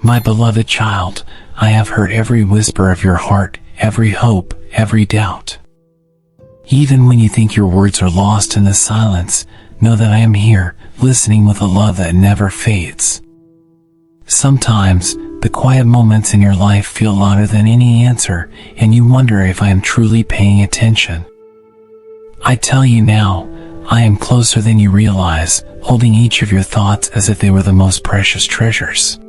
My beloved child, I have heard every whisper of your heart, every hope, every doubt. Even when you think your words are lost in the silence, know that I am here, listening with a love that never fades. Sometimes, the quiet moments in your life feel louder than any answer, and you wonder if I am truly paying attention. I tell you now, I am closer than you realize, holding each of your thoughts as if they were the most precious treasures.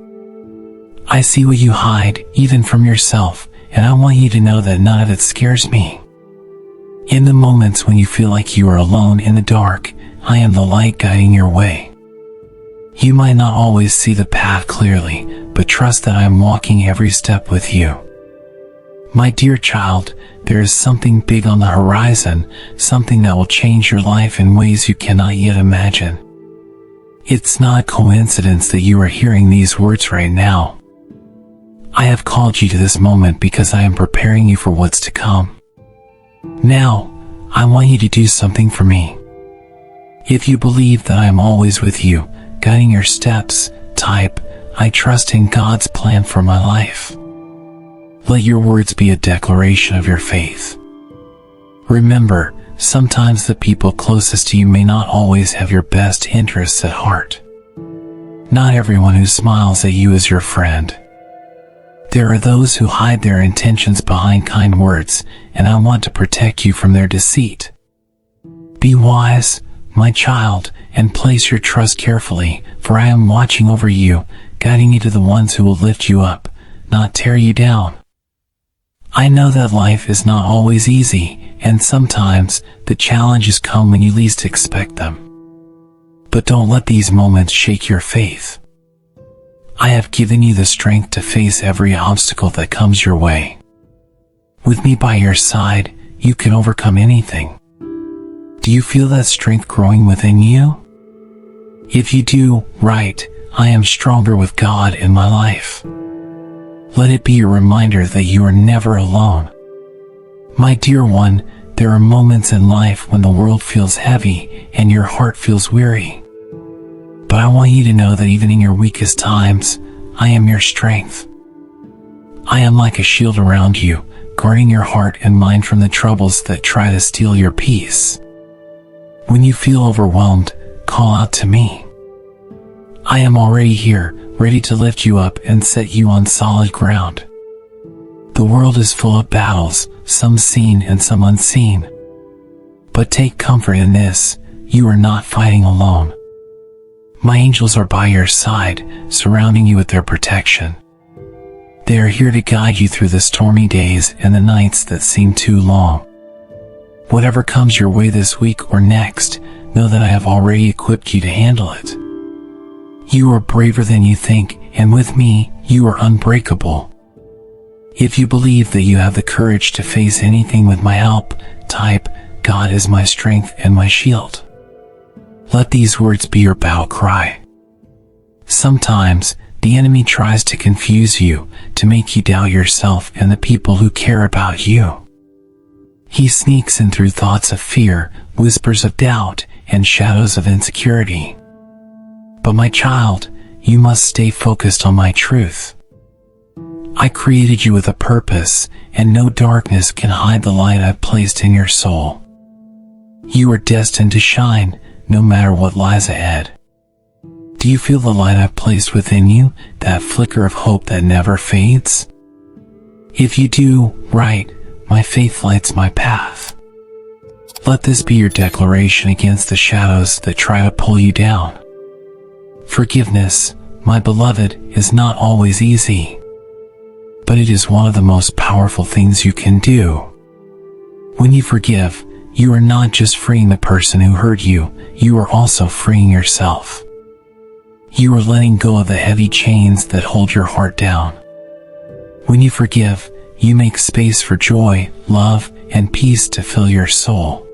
I see what you hide, even from yourself, and I want you to know that none of it scares me. In the moments when you feel like you are alone in the dark, I am the light guiding your way. You might not always see the path clearly, but trust that I am walking every step with you. My dear child, there is something big on the horizon, something that will change your life in ways you cannot yet imagine. It's not a coincidence that you are hearing these words right now. I have called you to this moment because I am preparing you for what's to come. Now, I want you to do something for me. If you believe that I am always with you, guiding your steps, type, I trust in God's plan for my life. Let your words be a declaration of your faith. Remember, sometimes the people closest to you may not always have your best interests at heart. Not everyone who smiles at you is your friend. There are those who hide their intentions behind kind words, and I want to protect you from their deceit. Be wise, my child, and place your trust carefully, for I am watching over you, guiding you to the ones who will lift you up, not tear you down. I know that life is not always easy, and sometimes the challenges come when you least expect them. But don't let these moments shake your faith. I have given you the strength to face every obstacle that comes your way. With me by your side, you can overcome anything. Do you feel that strength growing within you? If you do, right, I am stronger with God in my life. Let it be a reminder that you are never alone. My dear one, there are moments in life when the world feels heavy and your heart feels weary. But I want you to know that even in your weakest times, I am your strength. I am like a shield around you, guarding your heart and mind from the troubles that try to steal your peace. When you feel overwhelmed, call out to me. I am already here, ready to lift you up and set you on solid ground. The world is full of battles, some seen and some unseen. But take comfort in this, you are not fighting alone. My angels are by your side, surrounding you with their protection. They are here to guide you through the stormy days and the nights that seem too long. Whatever comes your way this week or next, know that I have already equipped you to handle it. You are braver than you think, and with me, you are unbreakable. If you believe that you have the courage to face anything with my help, type, God is my strength and my shield. Let these words be your battle cry. Sometimes, the enemy tries to confuse you, to make you doubt yourself and the people who care about you. He sneaks in through thoughts of fear, whispers of doubt, and shadows of insecurity. But my child, you must stay focused on my truth. I created you with a purpose, and no darkness can hide the light I've placed in your soul. You are destined to shine, no matter what lies ahead. Do you feel the light I've placed within you, that flicker of hope that never fades? If you do, right, my faith lights my path. Let this be your declaration against the shadows that try to pull you down. Forgiveness, my beloved, is not always easy. But it is one of the most powerful things you can do. When you forgive, you are not just freeing the person who hurt you, you are also freeing yourself. You are letting go of the heavy chains that hold your heart down. When you forgive, you make space for joy, love, and peace to fill your soul.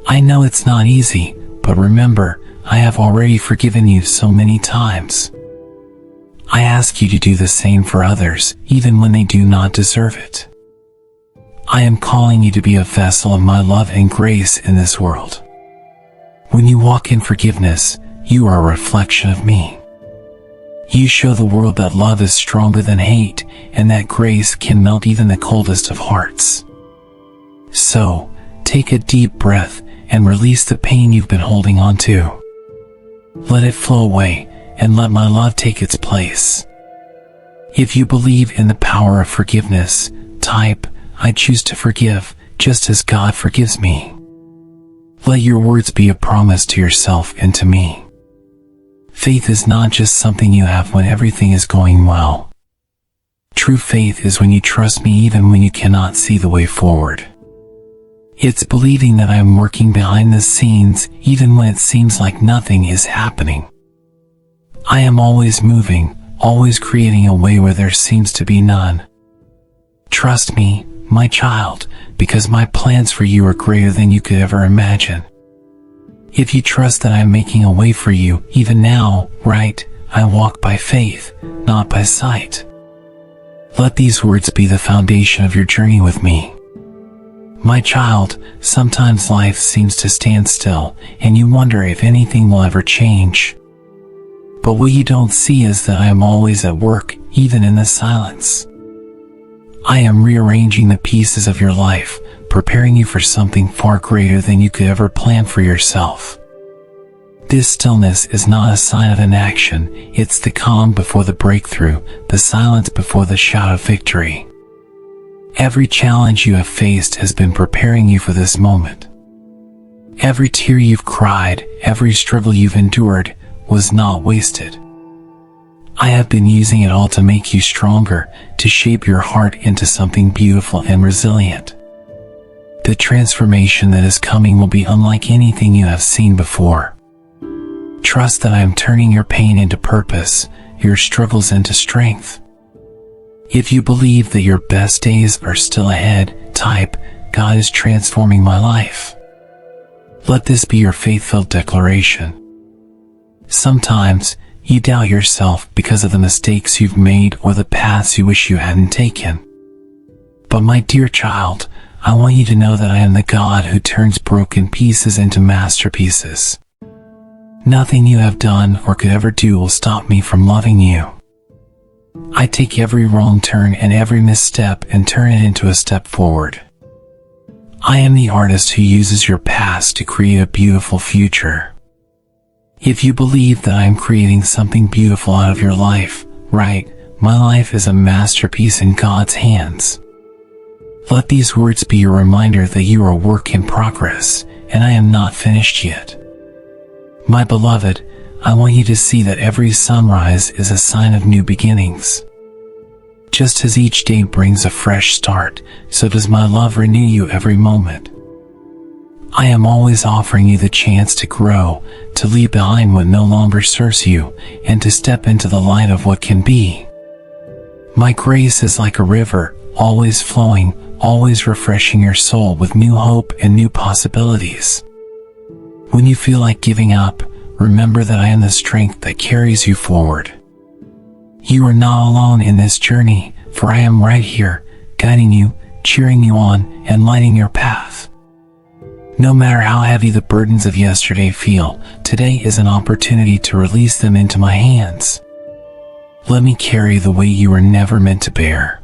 I know it's not easy, but remember, I have already forgiven you so many times. I ask you to do the same for others, even when they do not deserve it. I am calling you to be a vessel of my love and grace in this world. When you walk in forgiveness, you are a reflection of me. You show the world that love is stronger than hate, and that grace can melt even the coldest of hearts. So, take a deep breath and release the pain you've been holding on to. Let it flow away, and let my love take its place. If you believe in the power of forgiveness, type, I choose to forgive, just as God forgives me. Let your words be a promise to yourself and to me. Faith is not just something you have when everything is going well. True faith is when you trust me even when you cannot see the way forward. It's believing that I am working behind the scenes even when it seems like nothing is happening. I am always moving, always creating a way where there seems to be none. Trust me, my child, because my plans for you are greater than you could ever imagine. If you trust that I am making a way for you, even now, right, I walk by faith, not by sight. Let these words be the foundation of your journey with me. My child, sometimes life seems to stand still, and you wonder if anything will ever change. But what you don't see is that I am always at work, even in the silence. I am rearranging the pieces of your life, preparing you for something far greater than you could ever plan for yourself. This stillness is not a sign of inaction, it's the calm before the breakthrough, the silence before the shout of victory. Every challenge you have faced has been preparing you for this moment. Every tear you've cried, every struggle you've endured, was not wasted. I have been using it all to make you stronger, to shape your heart into something beautiful and resilient. The transformation that is coming will be unlike anything you have seen before. Trust that I am turning your pain into purpose, your struggles into strength. If you believe that your best days are still ahead, type, God is transforming my life. Let this be your faith-filled declaration. Sometimes, you doubt yourself because of the mistakes you've made or the paths you wish you hadn't taken. But my dear child, I want you to know that I am the God who turns broken pieces into masterpieces. Nothing you have done or could ever do will stop me from loving you. I take every wrong turn and every misstep and turn it into a step forward. I am the artist who uses your past to create a beautiful future. If you believe that I am creating something beautiful out of your life, right, my life is a masterpiece in God's hands. Let these words be your reminder that you are a work in progress, and I am not finished yet. My beloved, I want you to see that every sunrise is a sign of new beginnings. Just as each day brings a fresh start, so does my love renew you every moment. I am always offering you the chance to grow, to leave behind what no longer serves you, and to step into the light of what can be. My grace is like a river, always flowing, always refreshing your soul with new hope and new possibilities. When you feel like giving up, remember that I am the strength that carries you forward. You are not alone in this journey, for I am right here, guiding you, cheering you on, and lighting your path. No matter how heavy the burdens of yesterday feel, today is an opportunity to release them into my hands. Let me carry the weight you were never meant to bear.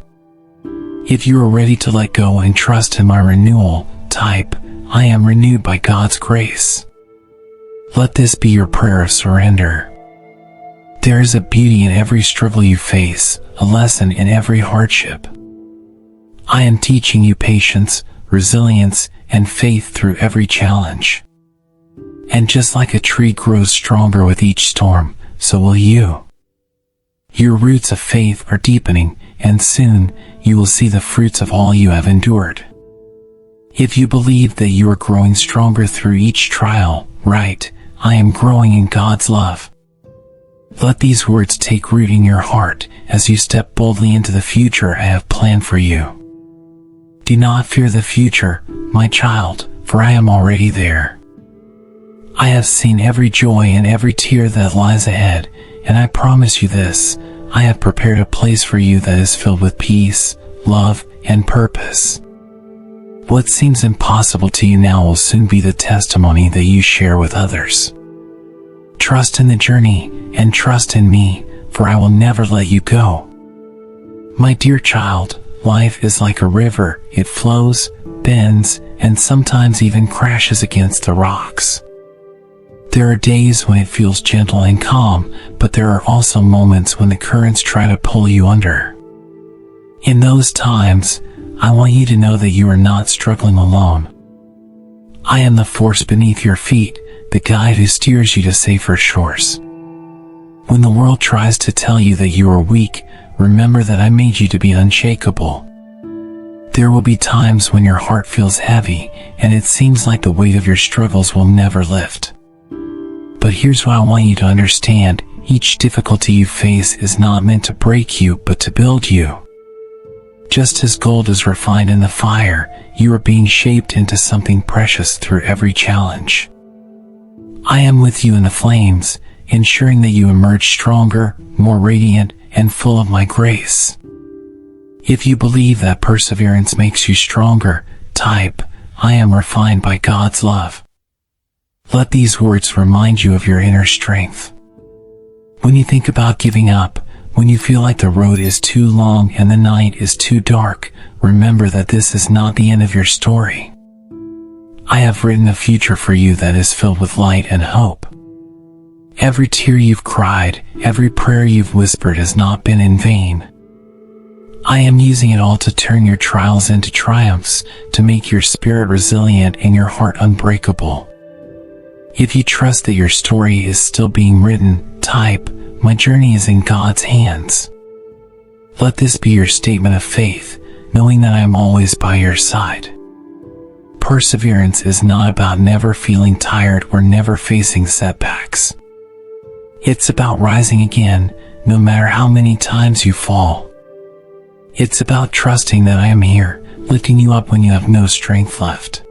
If you are ready to let go and trust in my renewal, type, I am renewed by God's grace. Let this be your prayer of surrender. There is a beauty in every struggle you face, a lesson in every hardship. I am teaching you patience, resilience, and faith through every challenge. And just like a tree grows stronger with each storm, so will you. Your roots of faith are deepening, and soon, you will see the fruits of all you have endured. If you believe that you are growing stronger through each trial, right, I am growing in God's love. Let these words take root in your heart as you step boldly into the future I have planned for you. Do not fear the future, my child, for I am already there. I have seen every joy and every tear that lies ahead, and I promise you this, I have prepared a place for you that is filled with peace, love, and purpose. What seems impossible to you now will soon be the testimony that you share with others. Trust in the journey, and trust in me, for I will never let you go. My dear child, life is like a river. It flows, bends, and sometimes even crashes against the rocks. There are days when it feels gentle and calm, but there are also moments when the currents try to pull you under. In those times, I want you to know that you are not struggling alone. I am the force beneath your feet, the guide who steers you to safer shores. When the world tries to tell you that you are weak, remember that I made you to be unshakable. There will be times when your heart feels heavy, and it seems like the weight of your struggles will never lift. But here's what I want you to understand: each difficulty you face is not meant to break you, but to build you. Just as gold is refined in the fire, you are being shaped into something precious through every challenge. I am with you in the flames, ensuring that you emerge stronger, more radiant, and full of my grace. If you believe that perseverance makes you stronger, type, I am refined by God's love. Let these words remind you of your inner strength. When you think about giving up, when you feel like the road is too long and the night is too dark, remember that this is not the end of your story. I have written a future for you that is filled with light and hope. Every tear you've cried, every prayer you've whispered has not been in vain. I am using it all to turn your trials into triumphs, to make your spirit resilient and your heart unbreakable. If you trust that your story is still being written, type, my journey is in God's hands. Let this be your statement of faith, knowing that I am always by your side. Perseverance is not about never feeling tired or never facing setbacks. It's about rising again, no matter how many times you fall. It's about trusting that I am here, lifting you up when you have no strength left.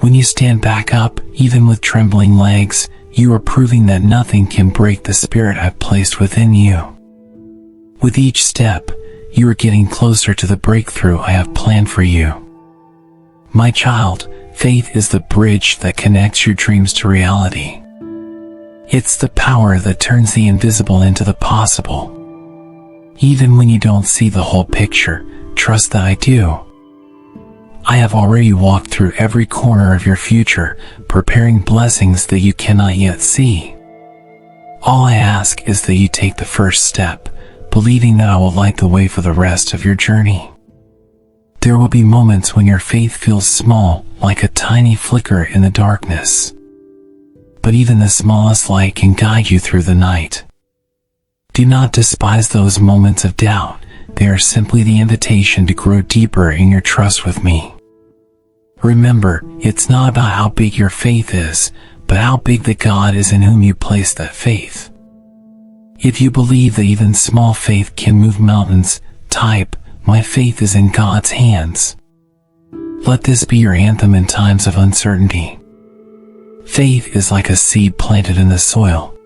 When you stand back up, even with trembling legs, you are proving that nothing can break the spirit I've placed within you. With each step, you are getting closer to the breakthrough I have planned for you. My child, faith is the bridge that connects your dreams to reality. It's the power that turns the invisible into the possible. Even when you don't see the whole picture, trust that I do. I have already walked through every corner of your future, preparing blessings that you cannot yet see. All I ask is that you take the first step, believing that I will light the way for the rest of your journey. There will be moments when your faith feels small, like a tiny flicker in the darkness. But even the smallest light can guide you through the night. Do not despise those moments of doubt. They are simply the invitation to grow deeper in your trust with me. Remember, it's not about how big your faith is, but how big the God is in whom you place that faith. If you believe that even small faith can move mountains, type, my faith is in God's hands. Let this be your anthem in times of uncertainty. Faith is like a seed planted in the soil.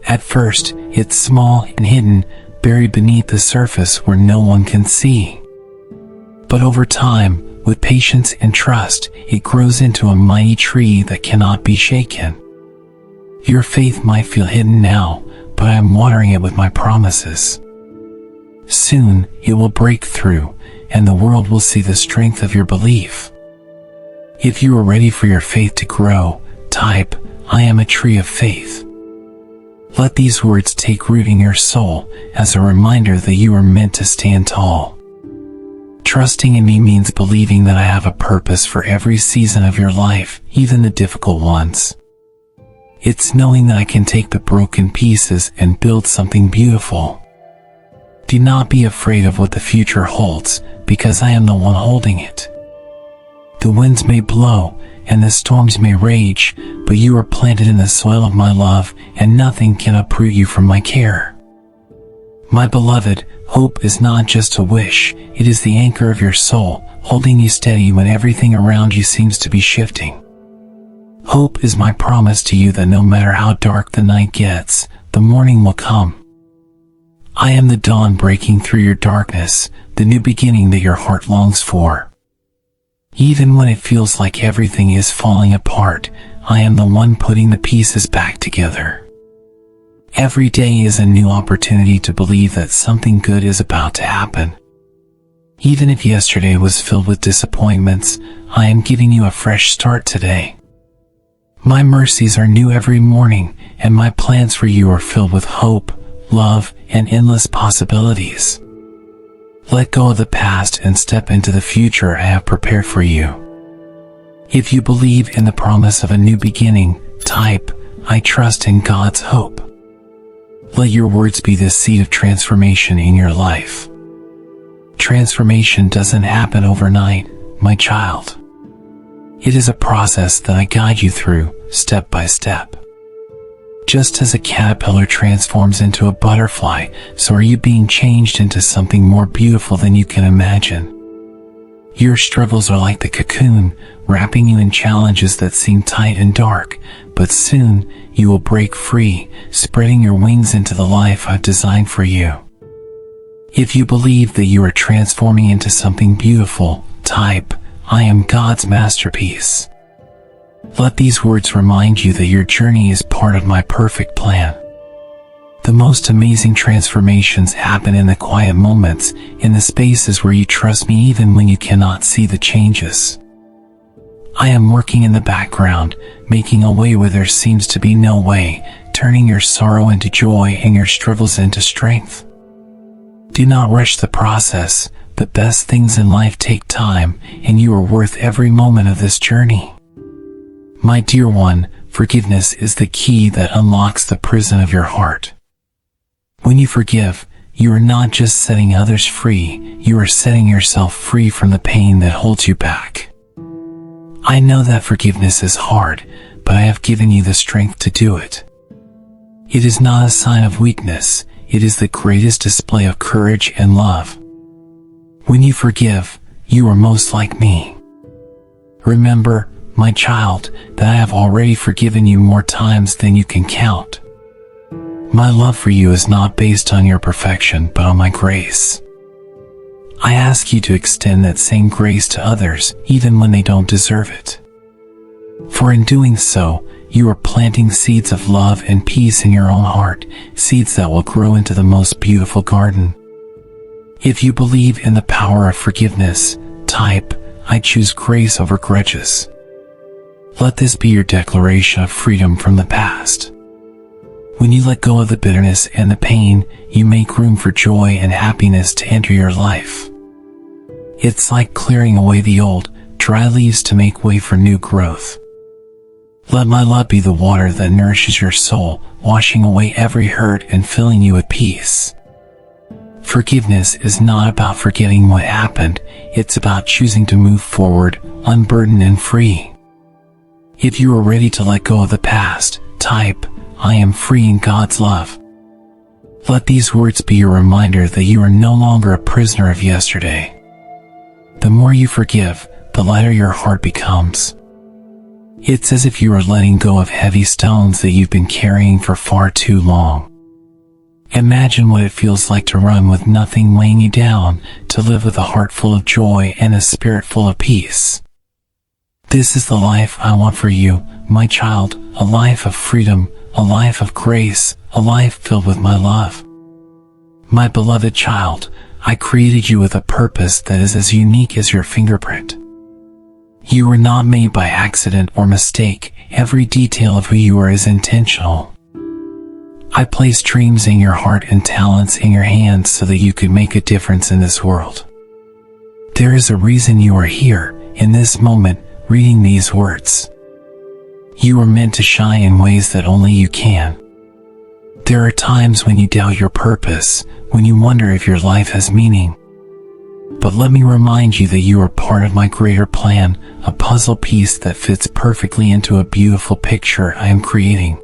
At first, it's small and hidden, buried beneath the surface where no one can see. But over time, with patience and trust, it grows into a mighty tree that cannot be shaken. Your faith might feel hidden now, but I am watering it with my promises. Soon, it will break through, and the world will see the strength of your belief. If you are ready for your faith to grow, type, I am a tree of faith. Let these words take root in your soul as a reminder that you are meant to stand tall. Trusting in me means believing that I have a purpose for every season of your life, even the difficult ones. It's knowing that I can take the broken pieces and build something beautiful. Do not be afraid of what the future holds, because I am the one holding it. The winds may blow, and the storms may rage, but you are planted in the soil of my love, and nothing can uproot you from my care. My beloved, hope is not just a wish, it is the anchor of your soul, holding you steady when everything around you seems to be shifting. Hope is my promise to you that no matter how dark the night gets, the morning will come. I am the dawn breaking through your darkness, the new beginning that your heart longs for. Even when it feels like everything is falling apart, I am the one putting the pieces back together. Every day is a new opportunity to believe that something good is about to happen. Even if yesterday was filled with disappointments, I am giving you a fresh start today. My mercies are new every morning, and my plans for you are filled with hope, love, and endless possibilities. Let go of the past and step into the future I have prepared for you. If you believe in the promise of a new beginning, type, I trust in God's hope. Let your words be the seed of transformation in your life. Transformation doesn't happen overnight, my child. It is a process that I guide you through, step by step. Just as a caterpillar transforms into a butterfly, so are you being changed into something more beautiful than you can imagine. Your struggles are like the cocoon, wrapping you in challenges that seem tight and dark, but soon you will break free, spreading your wings into the life I've designed for you. If you believe that you are transforming into something beautiful, type, I am God's masterpiece. Let these words remind you that your journey is part of my perfect plan. The most amazing transformations happen in the quiet moments, in the spaces where you trust me even when you cannot see the changes. I am working in the background, making a way where there seems to be no way, turning your sorrow into joy and your struggles into strength. Do not rush the process. The best things in life take time, and you are worth every moment of this journey. My dear one, forgiveness is the key that unlocks the prison of your heart. When you forgive, you are not just setting others free, you are setting yourself free from the pain that holds you back. I know that forgiveness is hard, but I have given you the strength to do it. It is not a sign of weakness, it is the greatest display of courage and love. When you forgive, you are most like me. Remember, my child, that I have already forgiven you more times than you can count. My love for you is not based on your perfection, but on my grace. I ask you to extend that same grace to others, even when they don't deserve it. For in doing so, you are planting seeds of love and peace in your own heart, seeds that will grow into the most beautiful garden. If you believe in the power of forgiveness, type, I choose grace over grudges. Let this be your declaration of freedom from the past. When you let go of the bitterness and the pain, you make room for joy and happiness to enter your life. It's like clearing away the old, dry leaves to make way for new growth. Let my love be the water that nourishes your soul, washing away every hurt and filling you with peace. Forgiveness is not about forgetting what happened, it's about choosing to move forward, unburdened and free. If you are ready to let go of the past, type, I am free in God's love. Let these words be your reminder that you are no longer a prisoner of yesterday. The more you forgive, the lighter your heart becomes. It's as if you are letting go of heavy stones that you've been carrying for far too long. Imagine what it feels like to run with nothing weighing you down, to live with a heart full of joy and a spirit full of peace. This is the life I want for you, my child, a life of freedom, a life of grace, a life filled with my love. My beloved child, I created you with a purpose that is as unique as your fingerprint. You were not made by accident or mistake. Every detail of who you are is intentional. I placed dreams in your heart and talents in your hands so that you could make a difference in this world. There is a reason you are here, in this moment, reading these words. You are meant to shine in ways that only you can. There are times when you doubt your purpose, when you wonder if your life has meaning. But let me remind you that you are part of my greater plan, a puzzle piece that fits perfectly into a beautiful picture I am creating.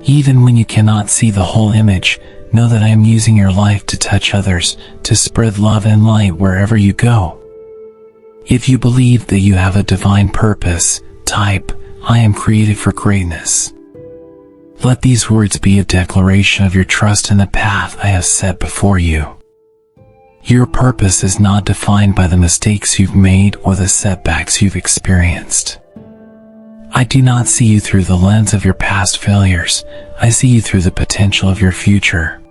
Even when you cannot see the whole image, know that I am using your life to touch others, to spread love and light wherever you go. If you believe that you have a divine purpose, type, I am created for greatness. Let these words be a declaration of your trust in the path I have set before you. Your purpose is not defined by the mistakes you've made or the setbacks you've experienced. I do not see you through the lens of your past failures. I see you through the potential of your future.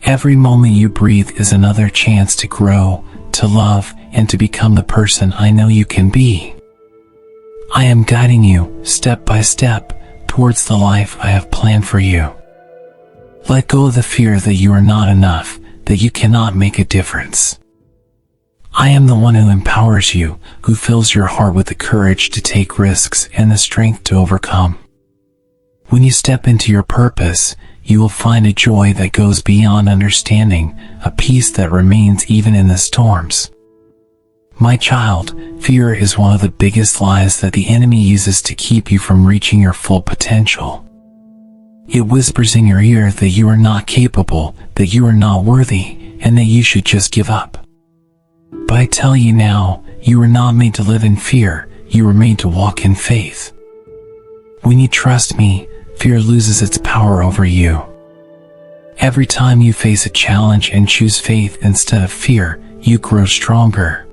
Every moment you breathe is another chance to grow, to love, and to become the person I know you can be. I am guiding you, step by step, towards the life I have planned for you. Let go of the fear that you are not enough, that you cannot make a difference. I am the one who empowers you, who fills your heart with the courage to take risks and the strength to overcome. When you step into your purpose, you will find a joy that goes beyond understanding, a peace that remains even in the storms. My child, fear is one of the biggest lies that the enemy uses to keep you from reaching your full potential. It whispers in your ear that you are not capable, that you are not worthy, and that you should just give up. But I tell you now, you were not made to live in fear, you were made to walk in faith. When you trust me, fear loses its power over you. Every time you face a challenge and choose faith instead of fear, you grow stronger.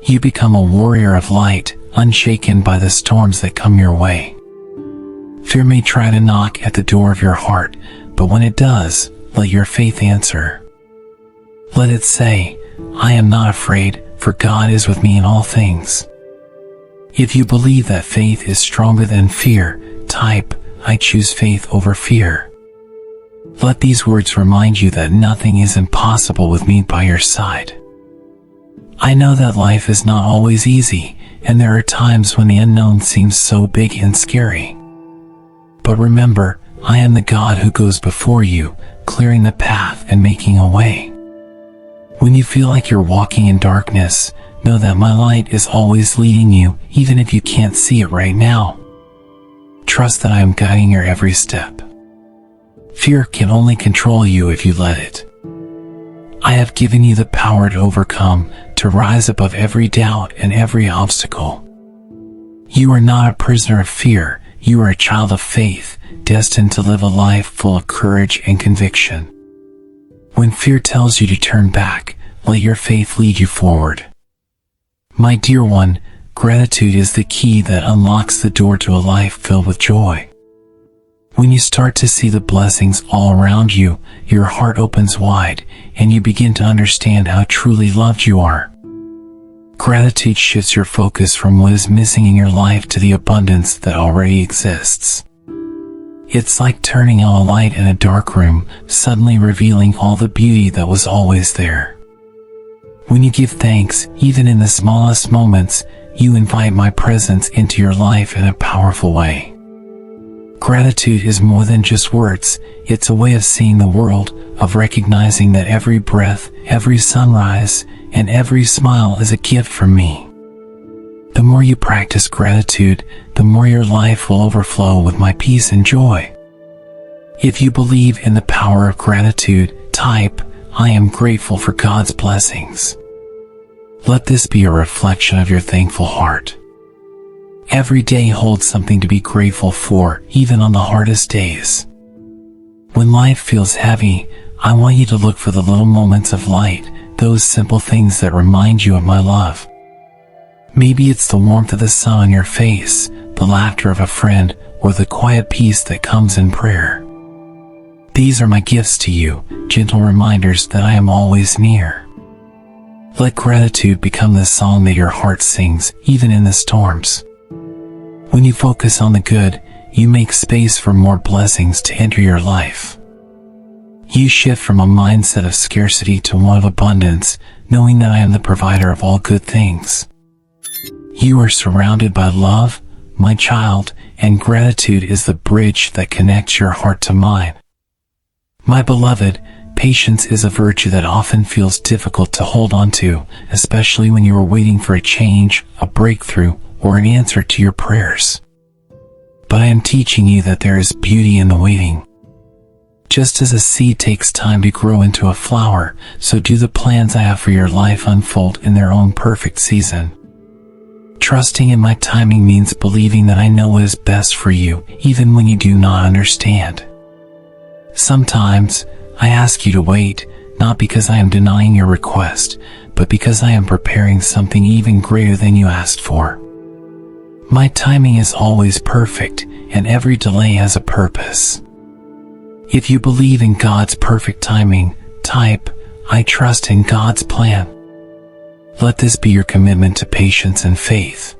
You become a warrior of light, unshaken by the storms that come your way. Fear may try to knock at the door of your heart, but when it does, let your faith answer. Let it say, I am not afraid, for God is with me in all things. If you believe that faith is stronger than fear, type, I choose faith over fear. Let these words remind you that nothing is impossible with me by your side. I know that life is not always easy, and there are times when the unknown seems so big and scary. But remember, I am the God who goes before you, clearing the path and making a way. When you feel like you're walking in darkness, know that my light is always leading you, even if you can't see it right now. Trust that I am guiding your every step. Fear can only control you if you let it. I have given you the power to overcome, to rise above every doubt and every obstacle. You are not a prisoner of fear, you are a child of faith, destined to live a life full of courage and conviction. When fear tells you to turn back, let your faith lead you forward. My dear one, gratitude is the key that unlocks the door to a life filled with joy. When you start to see the blessings all around you, your heart opens wide, and you begin to understand how truly loved you are. Gratitude shifts your focus from what is missing in your life to the abundance that already exists. It's like turning on a light in a dark room, suddenly revealing all the beauty that was always there. When you give thanks, even in the smallest moments, you invite my presence into your life in a powerful way. Gratitude is more than just words, it's a way of seeing the world, of recognizing that every breath, every sunrise, and every smile is a gift from me. The more you practice gratitude, the more your life will overflow with my peace and joy. If you believe in the power of gratitude, type, I am grateful for God's blessings. Let this be a reflection of your thankful heart. Every day holds something to be grateful for, even on the hardest days. When life feels heavy, I want you to look for the little moments of light, those simple things that remind you of my love. Maybe it's the warmth of the sun on your face, the laughter of a friend, or the quiet peace that comes in prayer. These are my gifts to you, gentle reminders that I am always near. Let gratitude become the song that your heart sings, even in the storms. When you focus on the good, you make space for more blessings to enter your life. You shift from a mindset of scarcity to one of abundance, knowing that I am the provider of all good things. You are surrounded by love, my child, and gratitude is the bridge that connects your heart to mine. My beloved, patience is a virtue that often feels difficult to hold on to, especially when you are waiting for a change, a breakthrough, or an answer to your prayers. But I am teaching you that there is beauty in the waiting. Just as a seed takes time to grow into a flower, so do the plans I have for your life unfold in their own perfect season. Trusting in my timing means believing that I know what is best for you, even when you do not understand. Sometimes, I ask you to wait, not because I am denying your request, but because I am preparing something even greater than you asked for. My timing is always perfect, and every delay has a purpose. If you believe in God's perfect timing, type, I trust in God's plan. Let this be your commitment to patience and faith.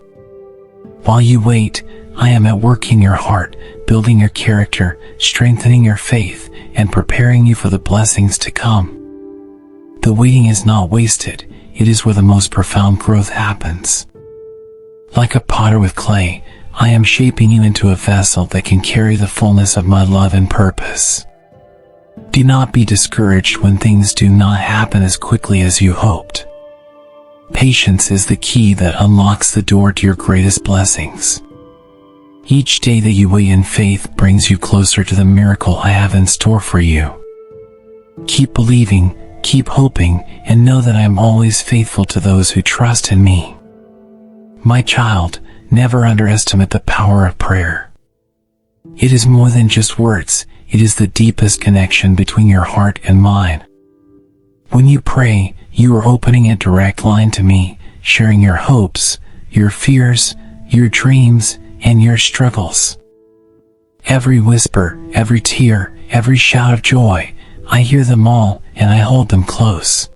While you wait, I am at work in your heart, building your character, strengthening your faith, and preparing you for the blessings to come. The waiting is not wasted, it is where the most profound growth happens. Like a potter with clay, I am shaping you into a vessel that can carry the fullness of my love and purpose. Do not be discouraged when things do not happen as quickly as you hoped. Patience is the key that unlocks the door to your greatest blessings. Each day that you wait in faith brings you closer to the miracle I have in store for you. Keep believing, keep hoping, and know that I am always faithful to those who trust in me. My child, never underestimate the power of prayer. It is more than just words, it is the deepest connection between your heart and mine. When you pray, you are opening a direct line to me, sharing your hopes, your fears, your dreams, and your struggles. Every whisper, every tear, every shout of joy, I hear them all, and I hold them close.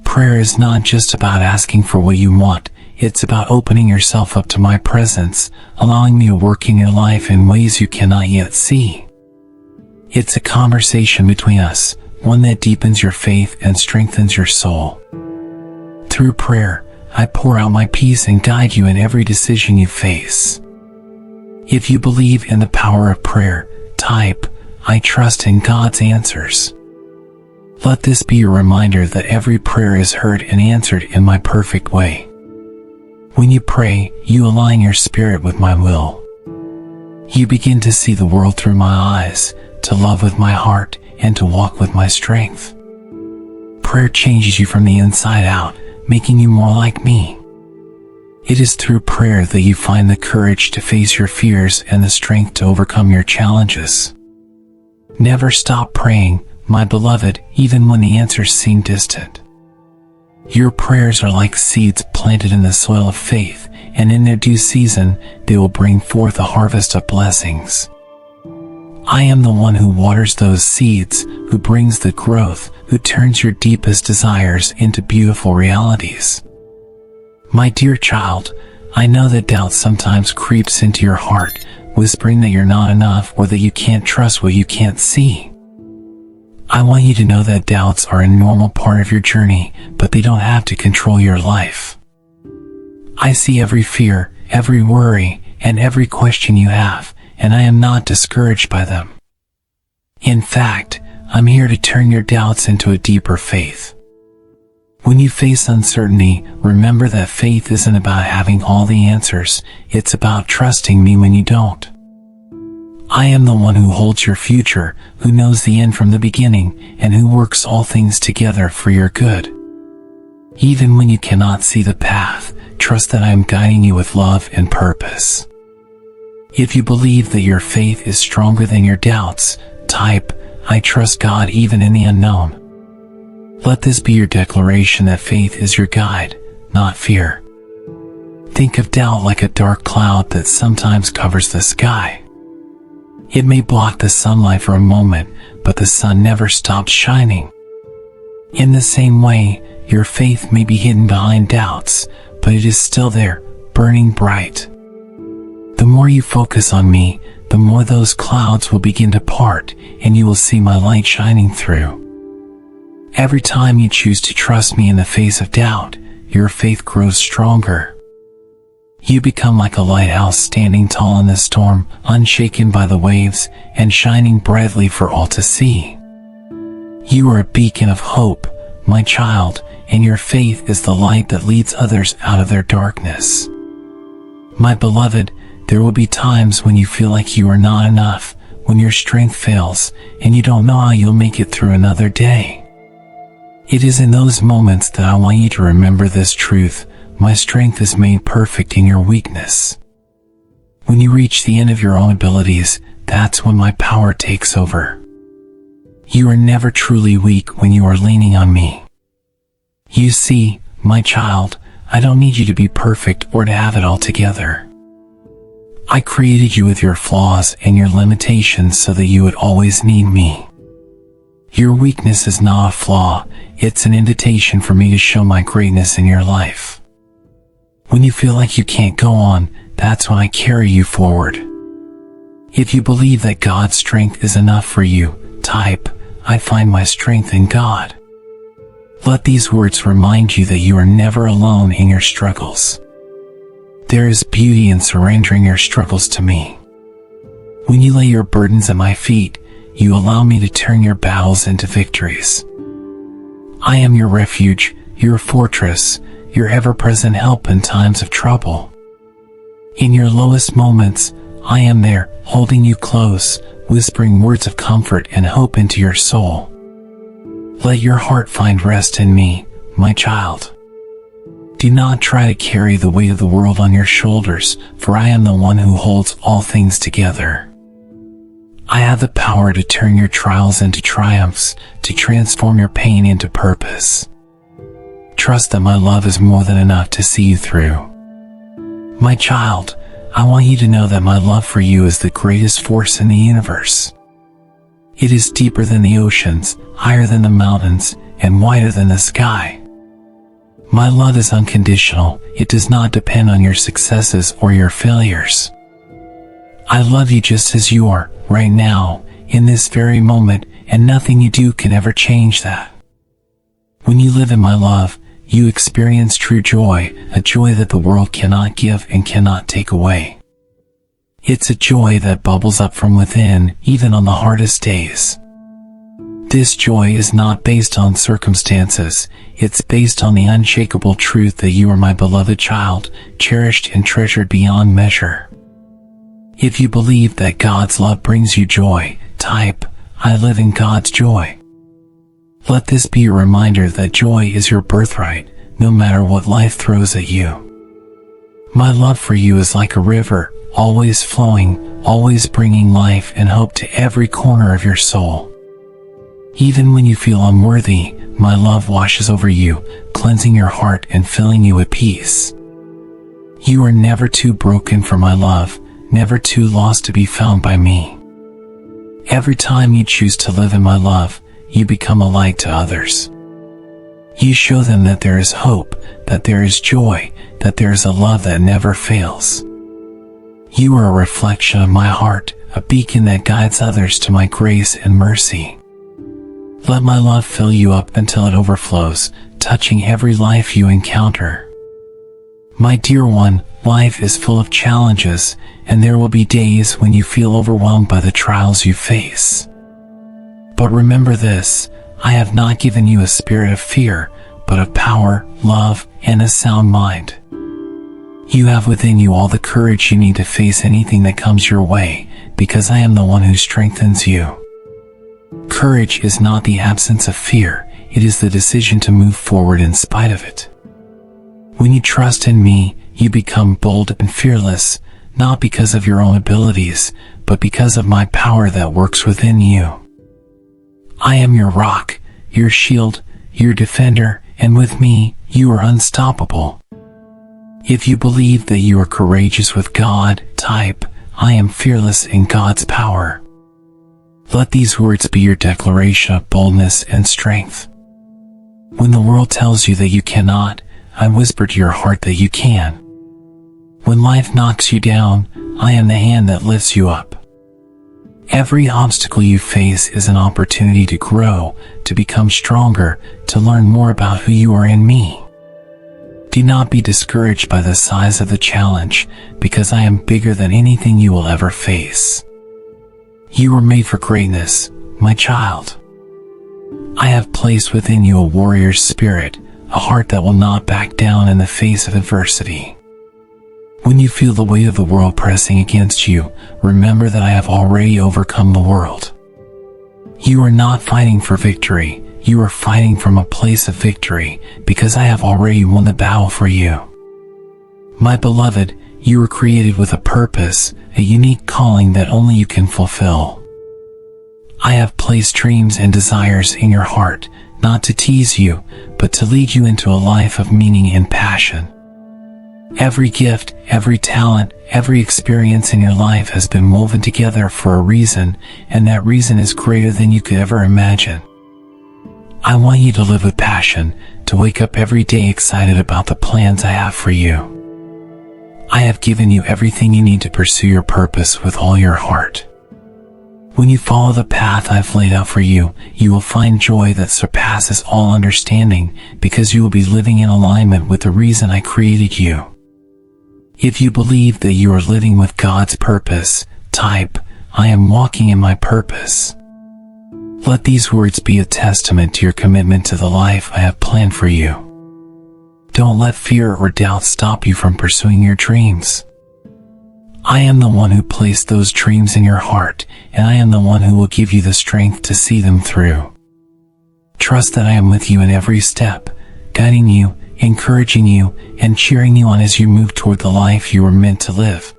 Prayer is not just about asking for what you want, it's about opening yourself up to my presence, allowing me to work in your life in ways you cannot yet see. It's a conversation between us, one that deepens your faith and strengthens your soul. Through prayer, I pour out my peace and guide you in every decision you face. If you believe in the power of prayer, type, I trust in God's answers. Let this be a reminder that every prayer is heard and answered in my perfect way. When you pray, you align your spirit with my will. You begin to see the world through my eyes, to love with my heart, and to walk with my strength. Prayer changes you from the inside out, making you more like me. It is through prayer that you find the courage to face your fears and the strength to overcome your challenges. Never stop praying, my beloved, even when the answers seem distant. Your prayers are like seeds planted in the soil of faith, and in their due season, they will bring forth a harvest of blessings. I am the one who waters those seeds, who brings the growth, who turns your deepest desires into beautiful realities. My dear child, I know that doubt sometimes creeps into your heart, whispering that you're not enough or that you can't trust what you can't see. I want you to know that doubts are a normal part of your journey, but they don't have to control your life. I see every fear, every worry, and every question you have, and I am not discouraged by them. In fact, I'm here to turn your doubts into a deeper faith. When you face uncertainty, remember that faith isn't about having all the answers, it's about trusting me when you don't. I am the one who holds your future, who knows the end from the beginning, and who works all things together for your good. Even when you cannot see the path, trust that I am guiding you with love and purpose. If you believe that your faith is stronger than your doubts, type, I trust God even in the unknown. Let this be your declaration that faith is your guide, not fear. Think of doubt like a dark cloud that sometimes covers the sky. It may block the sunlight for a moment, but the sun never stops shining. In the same way, your faith may be hidden behind doubts, but it is still there, burning bright. The more you focus on me, the more those clouds will begin to part, and you will see my light shining through. Every time you choose to trust me in the face of doubt, your faith grows stronger. You become like a lighthouse standing tall in the storm, unshaken by the waves, and shining brightly for all to see. You are a beacon of hope, my child, and your faith is the light that leads others out of their darkness. My beloved, there will be times when you feel like you are not enough, when your strength fails, and you don't know how you'll make it through another day. It is in those moments that I want you to remember this truth: my strength is made perfect in your weakness. When you reach the end of your own abilities, that's when my power takes over. You are never truly weak when you are leaning on me. You see, my child, I don't need you to be perfect or to have it all together. I created you with your flaws and your limitations so that you would always need me. Your weakness is not a flaw, it's an invitation for me to show my greatness in your life. When you feel like you can't go on, that's when I carry you forward. If you believe that God's strength is enough for you, type, I find my strength in God. Let these words remind you that you are never alone in your struggles. There is beauty in surrendering your struggles to me. When you lay your burdens at my feet, you allow me to turn your battles into victories. I am your refuge, your fortress, your ever-present help in times of trouble. In your lowest moments, I am there, holding you close, whispering words of comfort and hope into your soul. Let your heart find rest in me, my child. Do not try to carry the weight of the world on your shoulders, for I am the one who holds all things together. I have the power to turn your trials into triumphs, to transform your pain into purpose. Trust that my love is more than enough to see you through. My child, I want you to know that my love for you is the greatest force in the universe. It is deeper than the oceans, higher than the mountains, and wider than the sky. My love is unconditional. It does not depend on your successes or your failures. I love you just as you are, right now, in this very moment, and nothing you do can ever change that. When you live in my love, you experience true joy, a joy that the world cannot give and cannot take away. It's a joy that bubbles up from within, even on the hardest days. This joy is not based on circumstances, it's based on the unshakable truth that you are my beloved child, cherished and treasured beyond measure. If you believe that God's love brings you joy, type, I live in God's joy. Let this be a reminder that joy is your birthright, no matter what life throws at you. My love for you is like a river, always flowing, always bringing life and hope to every corner of your soul. Even when you feel unworthy, my love washes over you, cleansing your heart and filling you with peace. You are never too broken for my love, never too lost to be found by me. Every time you choose to live in my love, you become a light to others. You show them that there is hope, that there is joy, that there is a love that never fails. You are a reflection of my heart, a beacon that guides others to my grace and mercy. Let my love fill you up until it overflows, touching every life you encounter. My dear one, life is full of challenges, and there will be days when you feel overwhelmed by the trials you face. But remember this, I have not given you a spirit of fear, but of power, love, and a sound mind. You have within you all the courage you need to face anything that comes your way, because I am the one who strengthens you. Courage is not the absence of fear, it is the decision to move forward in spite of it. When you trust in me, you become bold and fearless, not because of your own abilities, but because of my power that works within you. I am your rock, your shield, your defender, and with me, you are unstoppable. If you believe that you are courageous with God, type, I am fearless in God's power. Let these words be your declaration of boldness and strength. When the world tells you that you cannot, I whisper to your heart that you can. When life knocks you down, I am the hand that lifts you up. Every obstacle you face is an opportunity to grow, to become stronger, to learn more about who you are in me. Do not be discouraged by the size of the challenge, because I am bigger than anything you will ever face. You were made for greatness, my child. I have placed within you a warrior's spirit, a heart that will not back down in the face of adversity. When you feel the weight of the world pressing against you, remember that I have already overcome the world. You are not fighting for victory, you are fighting from a place of victory, because I have already won the battle for you. My beloved, you were created with a purpose, a unique calling that only you can fulfill. I have placed dreams and desires in your heart, not to tease you, but to lead you into a life of meaning and passion. Every gift, every talent, every experience in your life has been woven together for a reason, and that reason is greater than you could ever imagine. I want you to live with passion, to wake up every day excited about the plans I have for you. I have given you everything you need to pursue your purpose with all your heart. When you follow the path I've laid out for you, you will find joy that surpasses all understanding, because you will be living in alignment with the reason I created you. If you believe that you are living with God's purpose, type, I am walking in my purpose. Let these words be a testament to your commitment to the life I have planned for you. Don't let fear or doubt stop you from pursuing your dreams. I am the one who placed those dreams in your heart, and I am the one who will give you the strength to see them through. Trust that I am with you in every step, guiding you, encouraging you, and cheering you on as you move toward the life you were meant to live.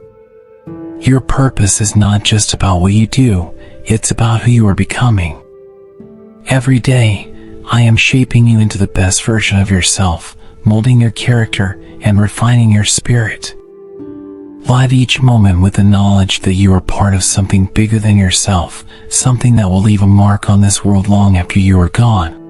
Your purpose is not just about what you do, it's about who you are becoming. Every day, I am shaping you into the best version of yourself, molding your character and refining your spirit. Live each moment with the knowledge that you are part of something bigger than yourself, something that will leave a mark on this world long after you are gone.